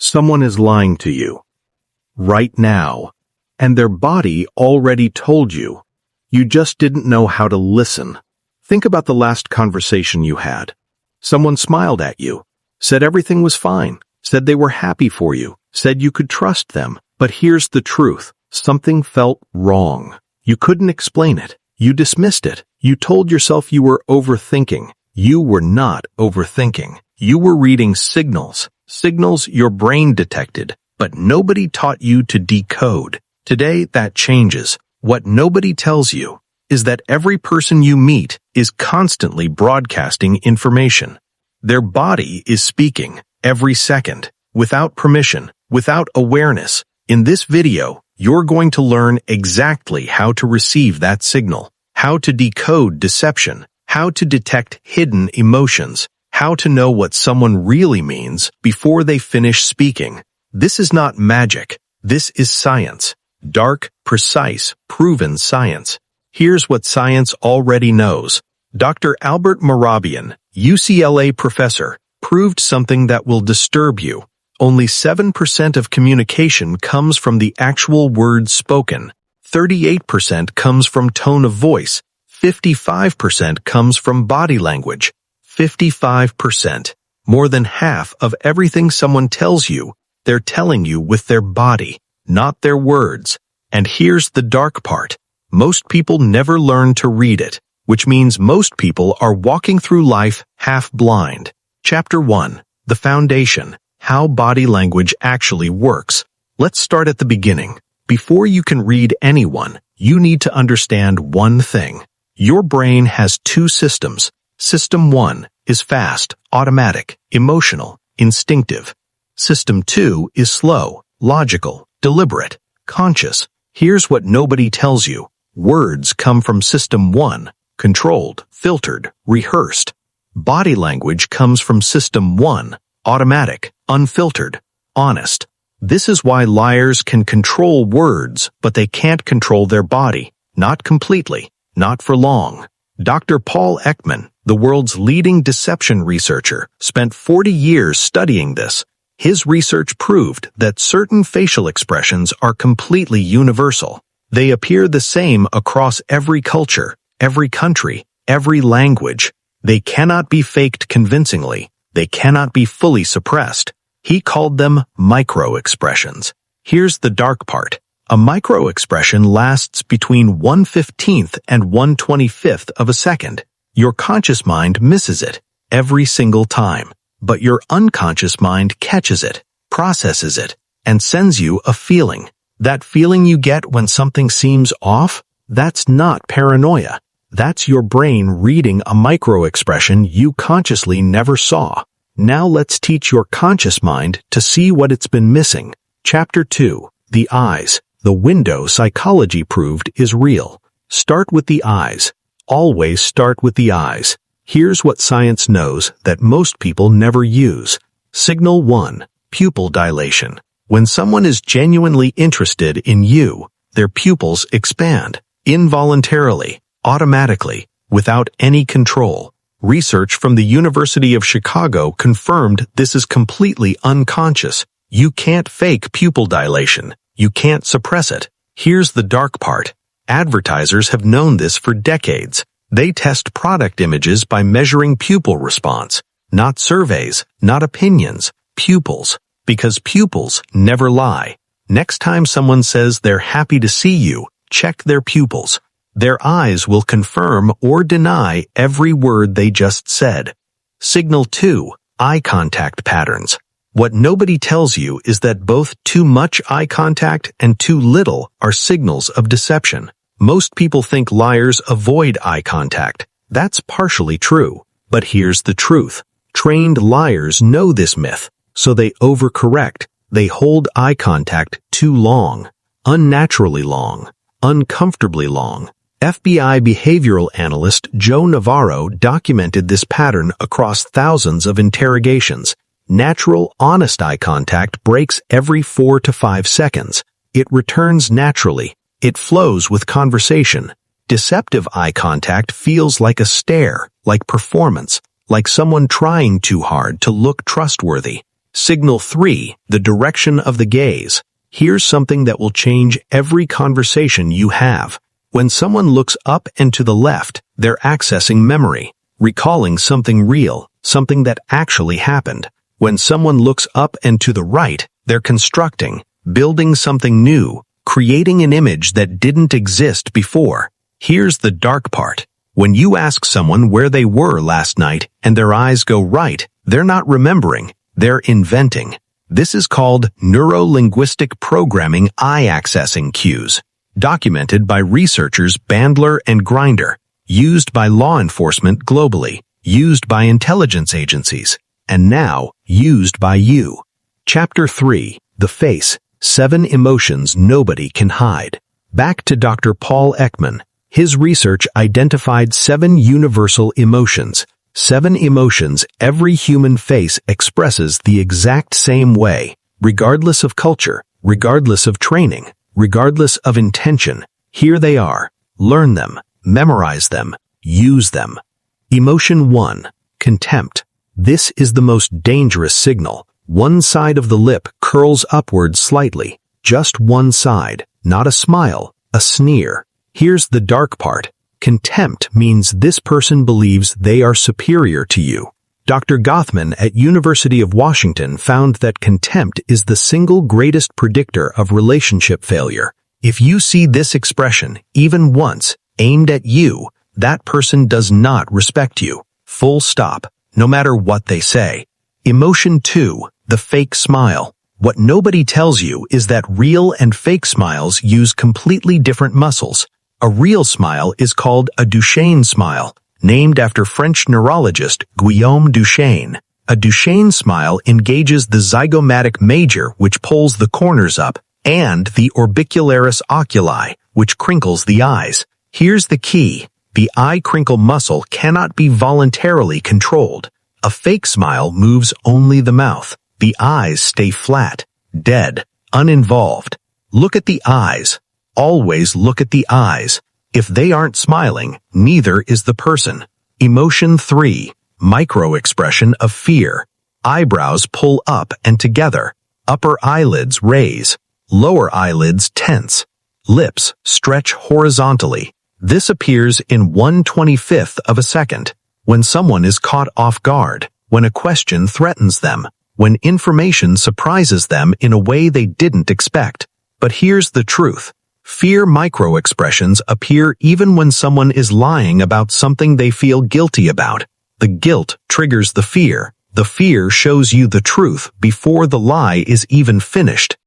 Someone is lying to you right now, and their body already told you. You just didn't know how to listen. Think about the last conversation you had. Someone smiled at you, said everything was fine, said they were happy for you, said you could trust them. But here's the truth. Something felt wrong. You couldn't explain it. You dismissed it. You told yourself you were overthinking. You were not overthinking. You were reading signals. Signals your brain detected, but nobody taught you to decode. Today, that changes. What nobody tells you is that every person you meet is constantly broadcasting information. Their body is speaking every second, without permission, without awareness. In this video, you're going to learn exactly how to receive that signal, how to decode deception, how to detect hidden emotions, how to know what someone really means before they finish speaking. This is not magic. This is science. Dark, precise, proven science. Here's what science already knows. Dr. Albert Mehrabian, UCLA professor, proved something that will disturb you. Only 7% of communication comes from the actual words spoken. 38% comes from tone of voice. 55% comes from body language. 55%. More than half of everything someone tells you, they're telling you with their body, not their words. And here's the dark part. Most people never learn to read it, which means most people are walking through life half blind. Chapter 1. The Foundation. How body language actually works. Let's start at the beginning. Before you can read anyone, you need to understand one thing. Your brain has two systems. System 1 is fast, automatic, emotional, instinctive. System 2 is slow, logical, deliberate, conscious. Here's what nobody tells you. Words come from System 1, controlled, filtered, rehearsed. Body language comes from System 1, automatic, unfiltered, honest. This is why liars can control words, but they can't control their body. Not completely, not for long. Dr. Paul Ekman, the world's leading deception researcher, spent 40 years studying this. His research proved that certain facial expressions are completely universal. They appear the same across every culture, every country, every language. They cannot be faked convincingly. They cannot be fully suppressed. He called them micro-expressions. Here's the dark part. A micro-expression lasts between 1/15th and 1/25th of a second. Your conscious mind misses it every single time, but your unconscious mind catches it, processes it, and sends you a feeling. That feeling you get when something seems off, that's not paranoia. That's your brain reading a micro-expression you consciously never saw. Now let's teach your conscious mind to see what it's been missing. Chapter 2. The eyes. The window psychology proved is real. Start with the eyes. Always start with the eyes. Here's what science knows that most people never use. Signal 1. Pupil dilation. When someone is genuinely interested in you, their pupils expand, involuntarily, automatically, without any control. Research from the University of Chicago confirmed this is completely unconscious. You can't fake pupil dilation. You can't suppress it. Here's the dark part. Advertisers have known this for decades. They test product images by measuring pupil response. Not surveys, not opinions, pupils. Because pupils never lie. Next time someone says they're happy to see you, check their pupils. Their eyes will confirm or deny every word they just said. Signal 2. Eye contact patterns. What nobody tells you is that both too much eye contact and too little are signals of deception. Most people think liars avoid eye contact. That's partially true. But here's the truth. Trained liars know this myth, so they overcorrect. They hold eye contact too long, unnaturally long, uncomfortably long. FBI behavioral analyst Joe Navarro documented this pattern across thousands of interrogations. Natural, honest eye contact breaks every 4 to 5 seconds. It returns naturally. It flows with conversation. Deceptive eye contact feels like a stare, like performance, like someone trying too hard to look trustworthy. Signal 3, the direction of the gaze. Here's something that will change every conversation you have. When someone looks up and to the left, they're accessing memory, recalling something real, something that actually happened. When someone looks up and to the right, they're constructing, building something new, creating an image that didn't exist before. Here's the dark part. When you ask someone where they were last night and their eyes go right, they're not remembering, they're inventing. This is called neuro-linguistic programming eye-accessing cues, documented by researchers Bandler and Grinder, used by law enforcement globally, used by intelligence agencies, and now used by you. Chapter 3, The Face, 7 Emotions Nobody Can Hide. Back to Dr. Paul Ekman. His research identified 7 universal emotions. 7 emotions every human face expresses the exact same way, regardless of culture, regardless of training, regardless of intention. Here they are. Learn them, memorize them, use them. Emotion 1, contempt. This is the most dangerous signal. One side of the lip curls upward slightly. Just one side, not a smile, a sneer. Here's the dark part. Contempt means this person believes they are superior to you. Dr. Gothman at University of Washington found that contempt is the single greatest predictor of relationship failure. If you see this expression, even once, aimed at you, that person does not respect you. Full stop, no matter what they say. Emotion 2, the fake smile. What nobody tells you is that real and fake smiles use completely different muscles. A real smile is called a Duchenne smile, named after French neurologist Guillaume Duchenne. A Duchenne smile engages the zygomatic major, which pulls the corners up, and the orbicularis oculi, which crinkles the eyes. Here's the key. The eye crinkle muscle cannot be voluntarily controlled. A fake smile moves only the mouth. The eyes stay flat, dead, uninvolved. Look at the eyes. Always look at the eyes. If they aren't smiling, neither is the person. Emotion 3, micro-expression of fear. Eyebrows pull up and together. Upper eyelids raise. Lower eyelids tense. Lips stretch horizontally. This appears in 1/25th of a second. When someone is caught off guard, when a question threatens them, when information surprises them in a way they didn't expect. But here's the truth. Fear micro-expressions appear even when someone is lying about something they feel guilty about. The guilt triggers the fear. The fear shows you the truth before the lie is even finished.